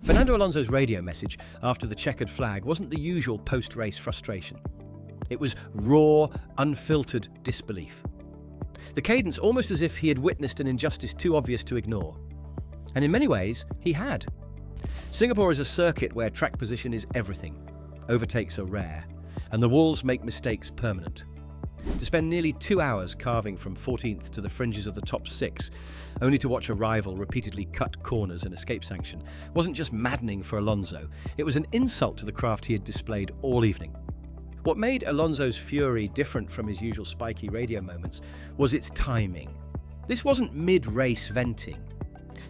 Fernando Alonso's radio message after the checkered flag wasn't the usual post-race frustration. It was raw, unfiltered disbelief. The cadence almost as if he had witnessed an injustice too obvious to ignore. And in many ways, he had. Singapore is a circuit where track position is everything. Overtakes are rare, and the walls make mistakes permanent. To spend nearly 2 hours carving from 14th to the fringes of the top 6, only to watch a rival repeatedly cut corners and escape sanction, wasn't just maddening for Alonso, it was an insult to the craft he had displayed all evening. What made Alonso's fury different from his usual spiky radio moments was its timing. This wasn't mid-race venting.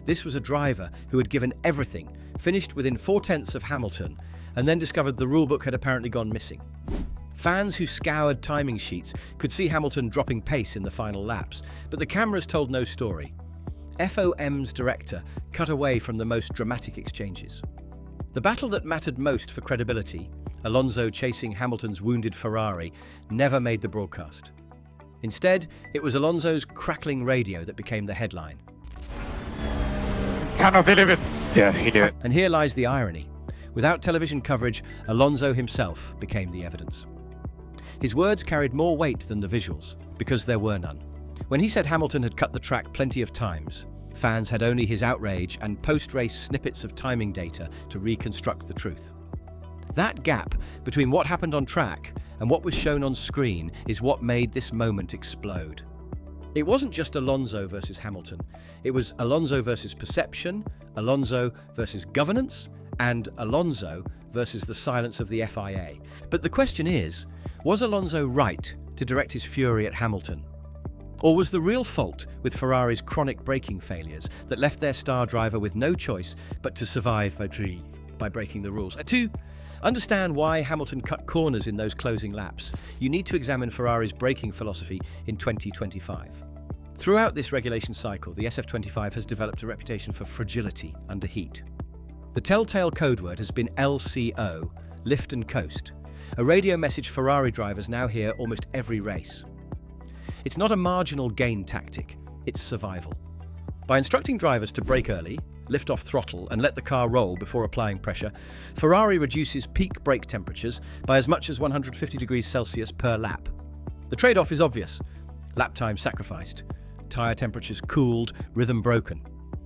This was a driver who had given everything, finished within 4/10 of Hamilton, and then discovered the rulebook had apparently gone missing. Fans who scoured timing sheets could see Hamilton dropping pace in the final laps, but the cameras told no story. FOM's director cut away from the most dramatic exchanges. The battle that mattered most for credibility, Alonso chasing Hamilton's wounded Ferrari, never made the broadcast. Instead, it was Alonso's crackling radio that became the headline. Cannot believe it. Yeah, he knew it. And here lies the irony. Without television coverage, Alonso himself became the evidence. His words carried more weight than the visuals, because there were none. When he said Hamilton had cut the track plenty of times, fans had only his outrage and post-race snippets of timing data to reconstruct the truth. That gap between what happened on track and what was shown on screen is what made this moment explode. It wasn't just Alonso versus Hamilton. It was Alonso versus perception, Alonso versus governance, and Alonso versus the silence of the FIA. But the question is, was Alonso right to direct his fury at Hamilton? Or was the real fault with Ferrari's chronic braking failures that left their star driver with no choice but to survive by breaking the rules? To understand why Hamilton cut corners in those closing laps, you need to examine Ferrari's braking philosophy in 2025. Throughout this regulation cycle, the SF25 has developed a reputation for fragility under heat. The telltale code word has been LCO, lift and coast, a radio message Ferrari drivers now hear almost every race. It's not a marginal gain tactic, it's survival. By instructing drivers to brake early, lift off throttle and let the car roll before applying pressure, Ferrari reduces peak brake temperatures by as much as 150 degrees Celsius per lap. The trade-off is obvious: lap time sacrificed, tyre temperatures cooled, rhythm broken.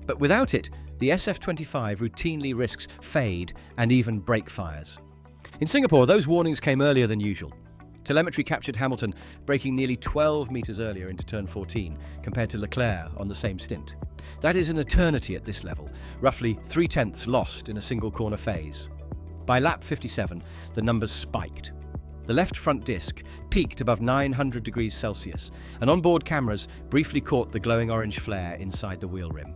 But without it, the SF25 routinely risks fade and even brake fires. In Singapore, those warnings came earlier than usual. Telemetry captured Hamilton braking nearly 12 metres earlier into turn 14 compared to Leclerc on the same stint. That is an eternity at this level, roughly 3/10 lost in a single corner phase. By lap 57, the numbers spiked. The left front disc peaked above 900 degrees Celsius, and onboard cameras briefly caught the glowing orange flare inside the wheel rim.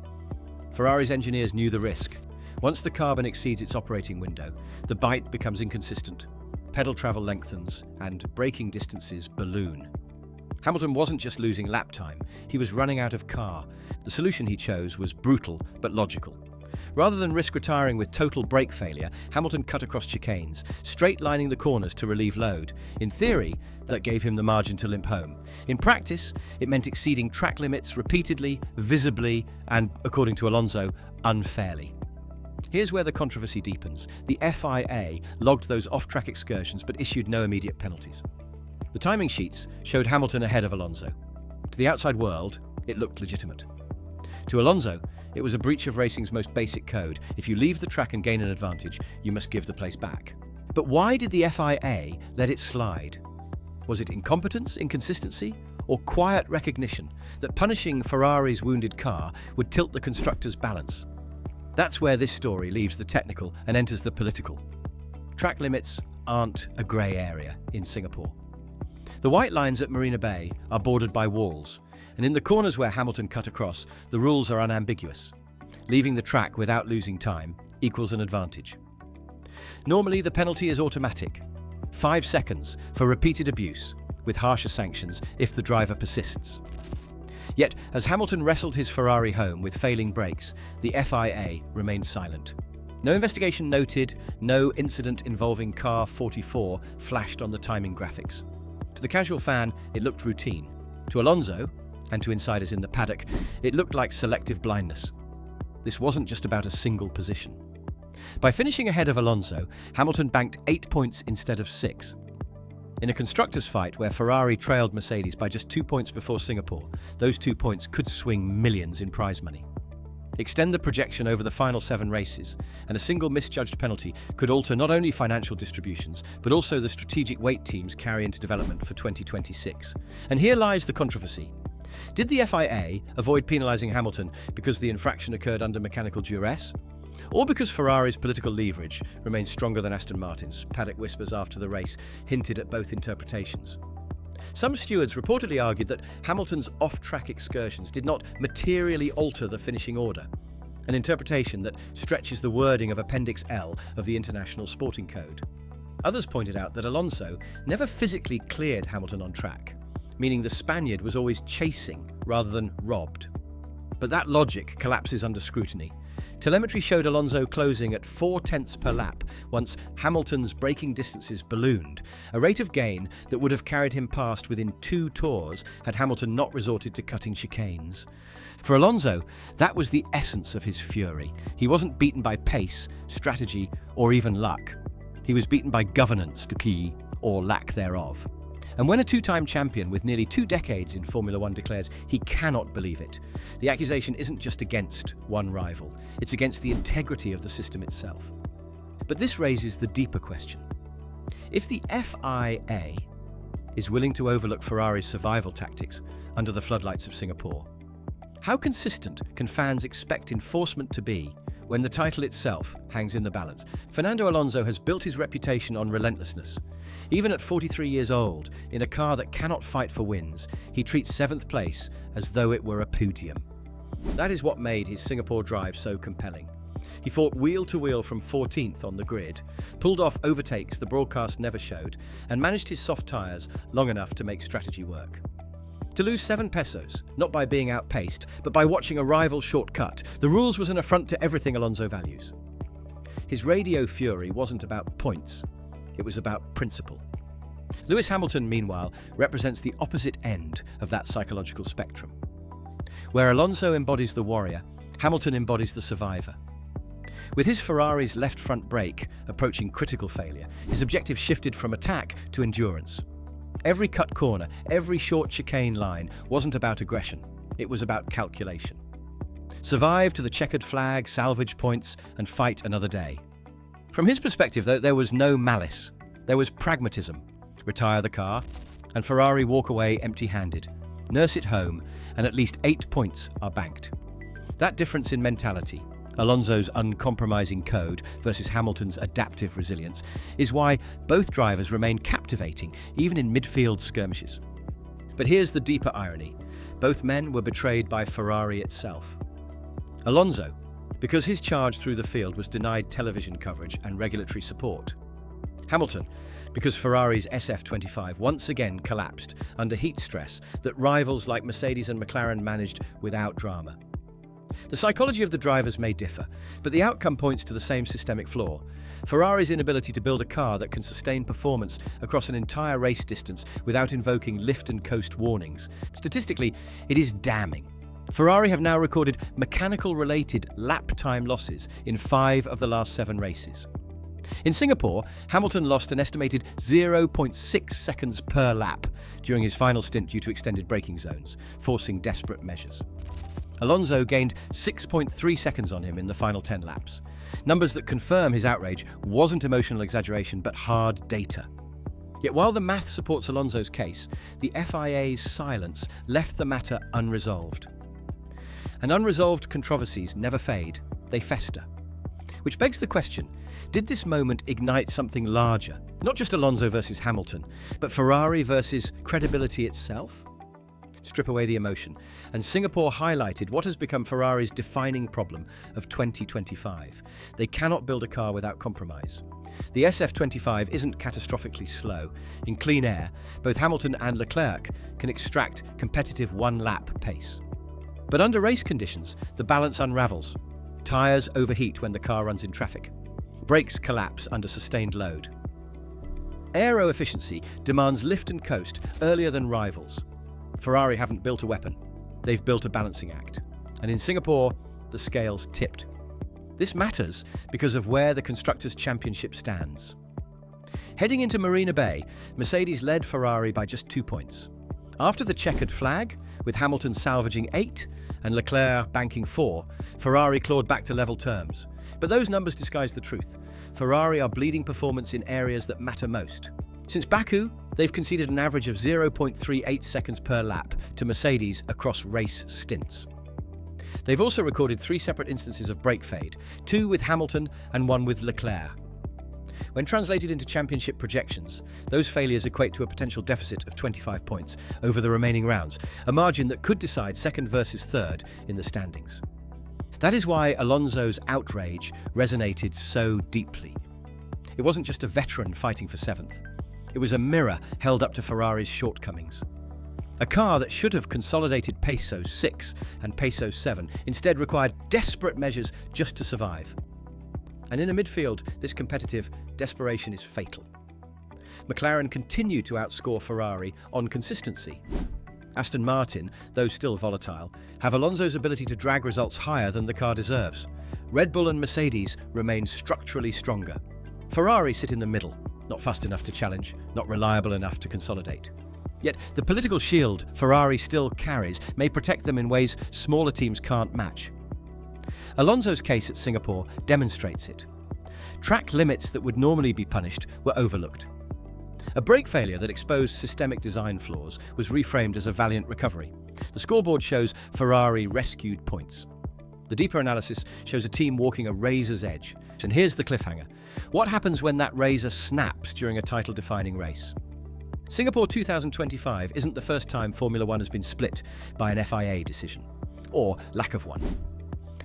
Ferrari's engineers knew the risk. Once the carbon exceeds its operating window, the bite becomes inconsistent. Pedal travel lengthens, and braking distances balloon. Hamilton wasn't just losing lap time, he was running out of car. The solution he chose was brutal but logical. Rather than risk retiring with total brake failure, Hamilton cut across chicanes, straight-lining the corners to relieve load. In theory, that gave him the margin to limp home. In practice, it meant exceeding track limits repeatedly, visibly, and, according to Alonso, unfairly. Here's where the controversy deepens. The FIA logged those off-track excursions but issued no immediate penalties. The timing sheets showed Hamilton ahead of Alonso. To the outside world, it looked legitimate. To Alonso, it was a breach of racing's most basic code. If you leave the track and gain an advantage, you must give the place back. But why did the FIA let it slide? Was it incompetence, inconsistency, or quiet recognition that punishing Ferrari's wounded car would tilt the constructors' balance? That's where this story leaves the technical and enters the political. Track limits aren't a grey area in Singapore. The white lines at Marina Bay are bordered by walls, and in the corners where Hamilton cut across, the rules are unambiguous. Leaving the track without losing time equals an advantage. Normally, the penalty is automatic. 5 seconds for repeated abuse, with harsher sanctions if the driver persists. Yet, as Hamilton wrestled his Ferrari home with failing brakes, the FIA remained silent. No investigation noted, no incident involving car 44 flashed on the timing graphics. To the casual fan, it looked routine. To Alonso, and to insiders in the paddock, it looked like selective blindness. This wasn't just about a single position. By finishing ahead of Alonso, Hamilton banked 8 points instead of 6. In a constructors' fight where Ferrari trailed Mercedes by just 2 points before Singapore, those 2 points could swing millions in prize money. Extend the projection over the final 7 races, and a single misjudged penalty could alter not only financial distributions, but also the strategic weight teams carry into development for 2026. And here lies the controversy. Did the FIA avoid penalising Hamilton because the infraction occurred under mechanical duress? Or because Ferrari's political leverage remains stronger than Aston Martin's? Paddock whispers after the race hinted at both interpretations. Some stewards reportedly argued that Hamilton's off-track excursions did not materially alter the finishing order, an interpretation that stretches the wording of Appendix L of the International Sporting Code. Others pointed out that Alonso never physically cleared Hamilton on track, meaning the Spaniard was always chasing rather than robbed. But that logic collapses under scrutiny. Telemetry showed Alonso closing at 0.4 per lap once Hamilton's braking distances ballooned, a rate of gain that would have carried him past within 2 tours had Hamilton not resorted to cutting chicanes. For Alonso, that was the essence of his fury. He wasn't beaten by pace, strategy, or even luck. He was beaten by governance, the key, or lack thereof. And when a 2-time champion with nearly 2 decades in Formula One declares he cannot believe it, the accusation isn't just against one rival, it's against the integrity of the system itself. But this raises the deeper question. If the FIA is willing to overlook Ferrari's survival tactics under the floodlights of Singapore, how consistent can fans expect enforcement to be when the title itself hangs in the balance? Fernando Alonso has built his reputation on relentlessness. Even at 43 years old, in a car that cannot fight for wins, he treats 7th place as though it were a podium. That is what made his Singapore drive so compelling. He fought wheel to wheel from 14th on the grid, pulled off overtakes the broadcast never showed, and managed his soft tyres long enough to make strategy work. To lose 7 pesos, not by being outpaced, but by watching a rival shortcut, the rules was an affront to everything Alonso values. His radio fury wasn't about points, it was about principle. Lewis Hamilton, meanwhile, represents the opposite end of that psychological spectrum. Where Alonso embodies the warrior, Hamilton embodies the survivor. With his Ferrari's left front brake approaching critical failure, his objective shifted from attack to endurance. Every cut corner, every short chicane line wasn't about aggression, it was about calculation. Survive to the checkered flag, salvage points, and fight another day. From his perspective, there was no malice, there was pragmatism. Retire the car, and Ferrari walk away empty-handed. Nurse it home, and at least 8 points are banked. That difference in mentality, Alonso's uncompromising code versus Hamilton's adaptive resilience, is why both drivers remain captivating, even in midfield skirmishes. But here's the deeper irony. Both men were betrayed by Ferrari itself. Alonso, because his charge through the field was denied television coverage and regulatory support. Hamilton, because Ferrari's SF25 once again collapsed under heat stress that rivals like Mercedes and McLaren managed without drama. The psychology of the drivers may differ, but the outcome points to the same systemic flaw. Ferrari's inability to build a car that can sustain performance across an entire race distance without invoking lift and coast warnings. Statistically, it is damning. Ferrari have now recorded mechanical-related lap time losses in 5 of the last 7 races. In Singapore, Hamilton lost an estimated 0.6 seconds per lap during his final stint due to extended braking zones, forcing desperate measures. Alonso gained 6.3 seconds on him in the final 10 laps. Numbers that confirm his outrage wasn't emotional exaggeration, but hard data. Yet while the math supports Alonso's case, the FIA's silence left the matter unresolved. And unresolved controversies never fade, they fester. Which begs the question, did this moment ignite something larger? Not just Alonso versus Hamilton, but Ferrari versus credibility itself? Strip away the emotion, and Singapore highlighted what has become Ferrari's defining problem of 2025. They cannot build a car without compromise. The SF25 isn't catastrophically slow. In clean air, both Hamilton and Leclerc can extract competitive one-lap pace. But under race conditions, the balance unravels. Tyres overheat when the car runs in traffic. Brakes collapse under sustained load. Aero efficiency demands lift and coast earlier than rivals. Ferrari haven't built a weapon, they've built a balancing act. And in Singapore, the scales tipped. This matters because of where the Constructors' Championship stands. Heading into Marina Bay, Mercedes led Ferrari by just 2 points. After the checkered flag, with Hamilton salvaging 8 and Leclerc banking 4, Ferrari clawed back to level terms. But those numbers disguise the truth. Ferrari are bleeding performance in areas that matter most. Since Baku, they've conceded an average of 0.38 seconds per lap to Mercedes across race stints. They've also recorded 3 separate instances of brake fade, 2 with Hamilton and 1 with Leclerc. When translated into championship projections, those failures equate to a potential deficit of 25 points over the remaining rounds, a margin that could decide second versus third in the standings. That is why Alonso's outrage resonated so deeply. It wasn't just a veteran fighting for 7th. It was a mirror held up to Ferrari's shortcomings. A car that should have consolidated Peso 6 and Peso 7 instead required desperate measures just to survive. And in a midfield, this competitive desperation is fatal. McLaren continue to outscore Ferrari on consistency. Aston Martin, though still volatile, have Alonso's ability to drag results higher than the car deserves. Red Bull and Mercedes remain structurally stronger. Ferrari sit in the middle, not fast enough to challenge, not reliable enough to consolidate. Yet the political shield Ferrari still carries may protect them in ways smaller teams can't match. Alonso's case at Singapore demonstrates it. Track limits that would normally be punished were overlooked. A brake failure that exposed systemic design flaws was reframed as a valiant recovery. The scoreboard shows Ferrari rescued points. The deeper analysis shows a team walking a razor's edge. And here's the cliffhanger. What happens when that razor snaps during a title-defining race? Singapore 2025 isn't the first time Formula One has been split by an FIA decision, or lack of one.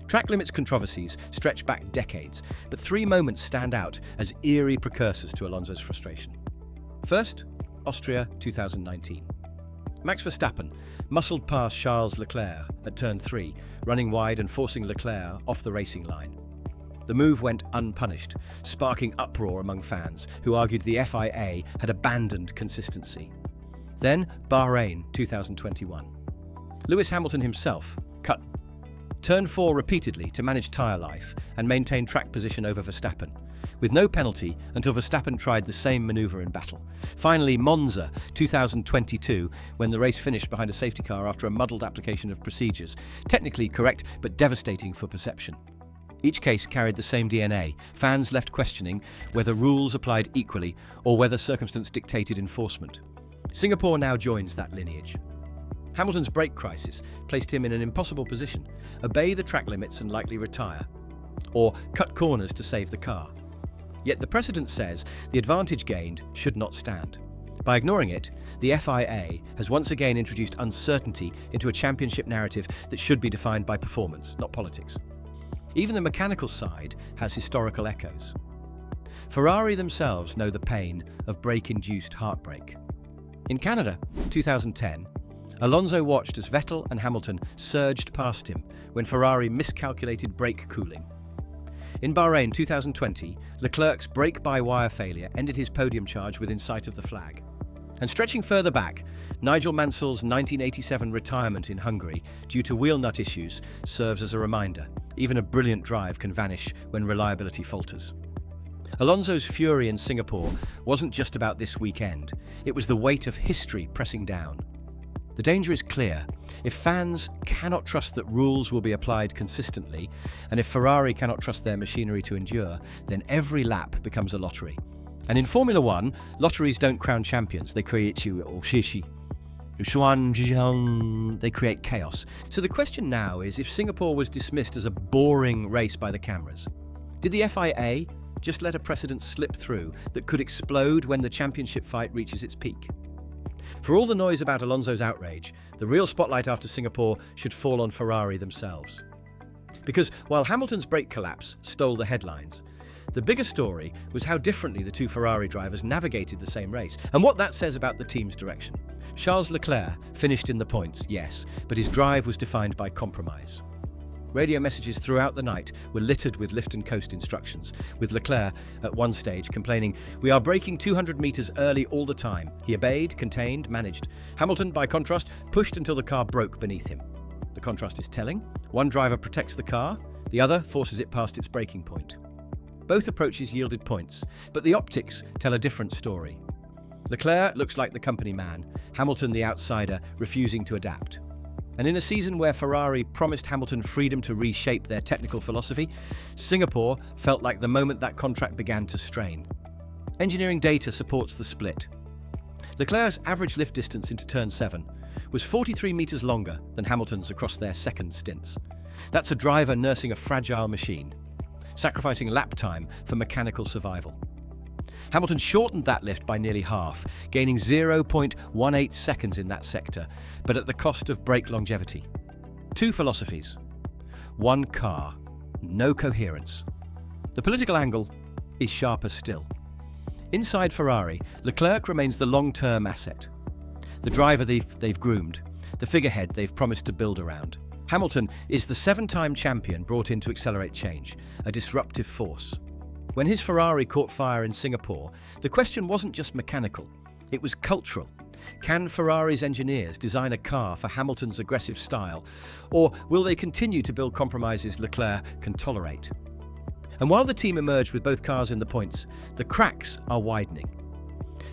Track limits controversies stretch back decades, but 3 moments stand out as eerie precursors to Alonso's frustration. First, Austria 2019. Max Verstappen muscled past Charles Leclerc at turn 3, running wide and forcing Leclerc off the racing line. The move went unpunished, sparking uproar among fans who argued the FIA had abandoned consistency. Then, Bahrain 2021. Lewis Hamilton himself cut Turn 4 repeatedly to manage tyre life and maintain track position over Verstappen, with no penalty until Verstappen tried the same manoeuvre in battle. Finally, Monza 2022, when the race finished behind a safety car after a muddled application of procedures, technically correct but devastating for perception. Each case carried the same DNA, fans left questioning whether rules applied equally or whether circumstance dictated enforcement. Singapore now joins that lineage. Hamilton's brake crisis placed him in an impossible position: obey the track limits and likely retire, or cut corners to save the car. Yet the precedent says the advantage gained should not stand. By ignoring it, the FIA has once again introduced uncertainty into a championship narrative that should be defined by performance, not politics. Even the mechanical side has historical echoes. Ferrari themselves know the pain of brake-induced heartbreak. In Canada, 2010, Alonso watched as Vettel and Hamilton surged past him when Ferrari miscalculated brake cooling. In Bahrain 2020, Leclerc's brake-by-wire failure ended his podium charge within sight of the flag. And stretching further back, Nigel Mansell's 1987 retirement in Hungary due to wheel nut issues serves as a reminder. Even a brilliant drive can vanish when reliability falters. Alonso's fury in Singapore wasn't just about this weekend. It was the weight of history pressing down. The danger is clear. If fans cannot trust that rules will be applied consistently, and if Ferrari cannot trust their machinery to endure, then every lap becomes a lottery. And in Formula One, lotteries don't crown champions, they create they create chaos. So the question now is, if Singapore was dismissed as a boring race by the cameras, did the FIA just let a precedent slip through that could explode when the championship fight reaches its peak? For all the noise about Alonso's outrage, the real spotlight after Singapore should fall on Ferrari themselves. Because while Hamilton's brake collapse stole the headlines, the bigger story was how differently the two Ferrari drivers navigated the same race, and what that says about the team's direction. Charles Leclerc finished in the points, yes, but his drive was defined by compromise. Radio messages throughout the night were littered with lift and coast instructions, with Leclerc at one stage complaining, "We are braking 200 metres early all the time." He obeyed, contained, managed. Hamilton, by contrast, pushed until the car broke beneath him. The contrast is telling. One driver protects the car, The other forces it past its breaking point. Both approaches yielded points, but the optics tell a different story. Leclerc looks like the company man, Hamilton the outsider, refusing to adapt. And in a season where Ferrari promised Hamilton freedom to reshape their technical philosophy, Singapore felt like the moment that contract began to strain. Engineering data supports the split. Leclerc's average lift distance into turn 7 was 43 metres longer than Hamilton's across their second stints. That's a driver nursing a fragile machine, sacrificing lap time for mechanical survival. Hamilton shortened that lift by nearly half, gaining 0.18 seconds in that sector, but at the cost of brake longevity. Two philosophies. One car. No coherence. The political angle is sharper still. Inside Ferrari, Leclerc remains the long-term asset. The driver they've groomed, the figurehead they've promised to build around. Hamilton is the 7-time champion brought in to accelerate change, a disruptive force. When his Ferrari caught fire in Singapore, the question wasn't just mechanical, it was cultural. Can Ferrari's engineers design a car for Hamilton's aggressive style, or will they continue to build compromises Leclerc can tolerate? And while the team emerged with both cars in the points, the cracks are widening.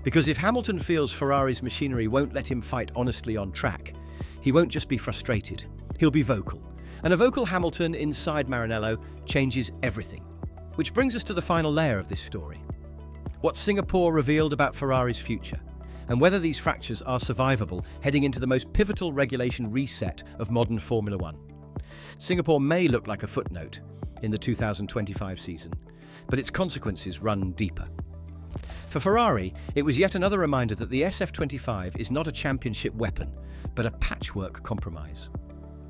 Because if Hamilton feels Ferrari's machinery won't let him fight honestly on track, he won't just be frustrated, he'll be vocal. And a vocal Hamilton inside Maranello changes everything. Which brings us to the final layer of this story. What Singapore revealed about Ferrari's future, and whether these fractures are survivable heading into the most pivotal regulation reset of modern Formula One. Singapore may look like a footnote in the 2025 season, but its consequences run deeper. For Ferrari, it was yet another reminder that the SF25 is not a championship weapon, but a patchwork compromise.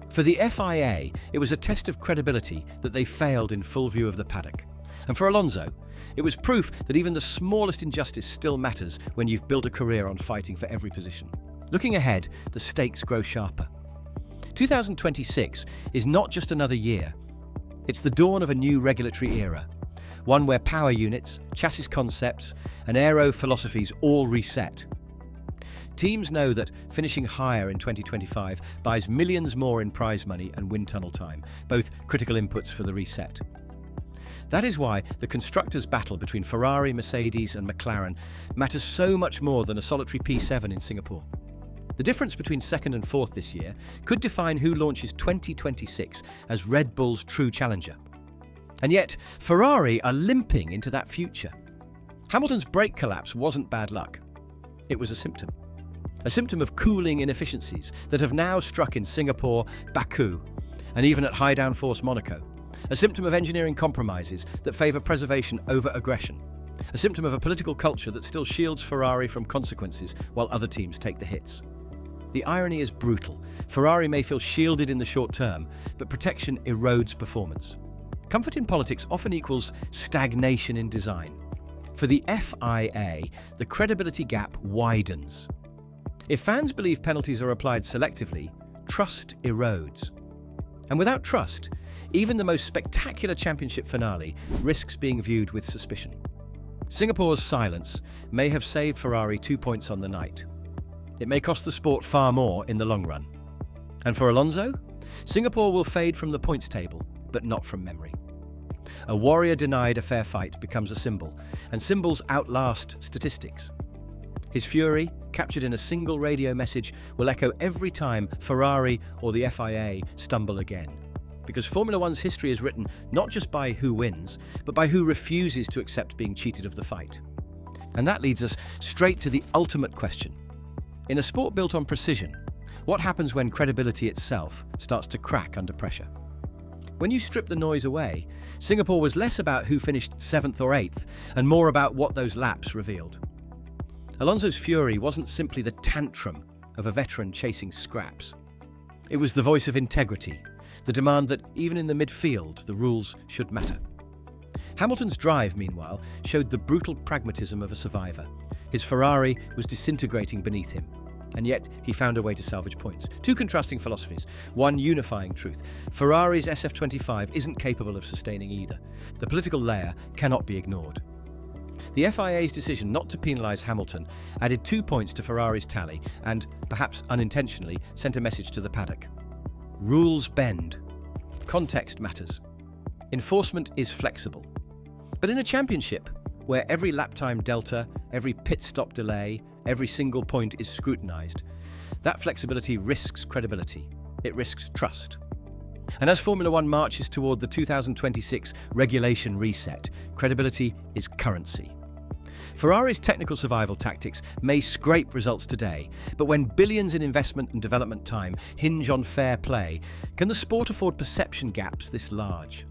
For the FIA, it was a test of credibility that they failed in full view of the paddock. And for Alonso, it was proof that even the smallest injustice still matters when you've built a career on fighting for every position. Looking ahead, the stakes grow sharper. 2026 is not just another year. It's the dawn of a new regulatory era, one where power units, chassis concepts, and aero philosophies all reset. Teams know that finishing higher in 2025 buys millions more in prize money and wind tunnel time, both critical inputs for the reset. That is why the constructors' battle between Ferrari, Mercedes, and McLaren matters so much more than a solitary P7 in Singapore. The difference between second and fourth this year could define who launches 2026 as Red Bull's true challenger. And yet, Ferrari are limping into that future. Hamilton's brake collapse wasn't bad luck. It was a symptom of cooling inefficiencies that have now struck in Singapore, Baku, and even at high downforce Monaco. A symptom of engineering compromises that favour preservation over aggression. A symptom of a political culture that still shields Ferrari from consequences while other teams take the hits. The irony is brutal. Ferrari may feel shielded in the short term, but protection erodes performance. Comfort in politics often equals stagnation in design. For the FIA, the credibility gap widens. If fans believe penalties are applied selectively, trust erodes. And without trust, even the most spectacular championship finale risks being viewed with suspicion. Singapore's silence may have saved Ferrari 2 points on the night. It may cost the sport far more in the long run. And for Alonso, Singapore will fade from the points table, but not from memory. A warrior denied a fair fight becomes a symbol, and symbols outlast statistics. His fury, captured in a single radio message, will echo every time Ferrari or the FIA stumble again. Because Formula One's history is written not just by who wins, but by who refuses to accept being cheated of the fight. And that leads us straight to the ultimate question. In a sport built on precision, what happens when credibility itself starts to crack under pressure? When you strip the noise away, Singapore was less about who finished 7th or 8th and more about what those laps revealed. Alonso's fury wasn't simply the tantrum of a veteran chasing scraps. It was the voice of integrity, the demand that even in the midfield, the rules should matter. Hamilton's drive, meanwhile, showed the brutal pragmatism of a survivor. His Ferrari was disintegrating beneath him, and yet he found a way to salvage points. Two contrasting philosophies, one unifying truth. Ferrari's SF25 isn't capable of sustaining either. The political layer cannot be ignored. The FIA's decision not to penalise Hamilton added 2 points to Ferrari's tally and, perhaps unintentionally, sent a message to the paddock. Rules bend. Context matters. Enforcement is flexible. But in a championship, where every lap time delta, every pit stop delay, every single point is scrutinised, that flexibility risks credibility. It risks trust. And as Formula One marches toward the 2026 regulation reset, credibility is currency. Ferrari's technical survival tactics may scrape results today, but when billions in investment and development time hinge on fair play, can the sport afford perception gaps this large?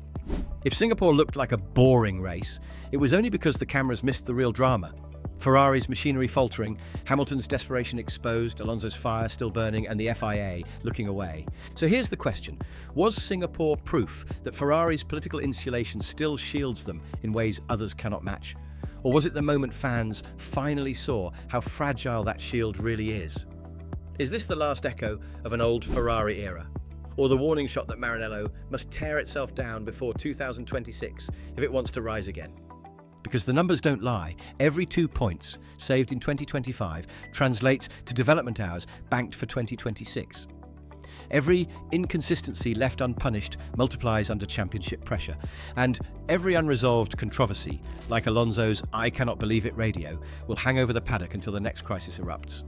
If Singapore looked like a boring race, it was only because the cameras missed the real drama. Ferrari's machinery faltering, Hamilton's desperation exposed, Alonso's fire still burning, and the FIA looking away. So here's the question. Was Singapore proof that Ferrari's political insulation still shields them in ways others cannot match? Or was it the moment fans finally saw how fragile that shield really is? Is this the last echo of an old Ferrari era? Or the warning shot that Maranello must tear itself down before 2026 if it wants to rise again? Because the numbers don't lie, every 2 points saved in 2025 translates to development hours banked for 2026. Every inconsistency left unpunished multiplies under championship pressure, and every unresolved controversy, like Alonso's "I cannot believe it" radio, will hang over the paddock until the next crisis erupts.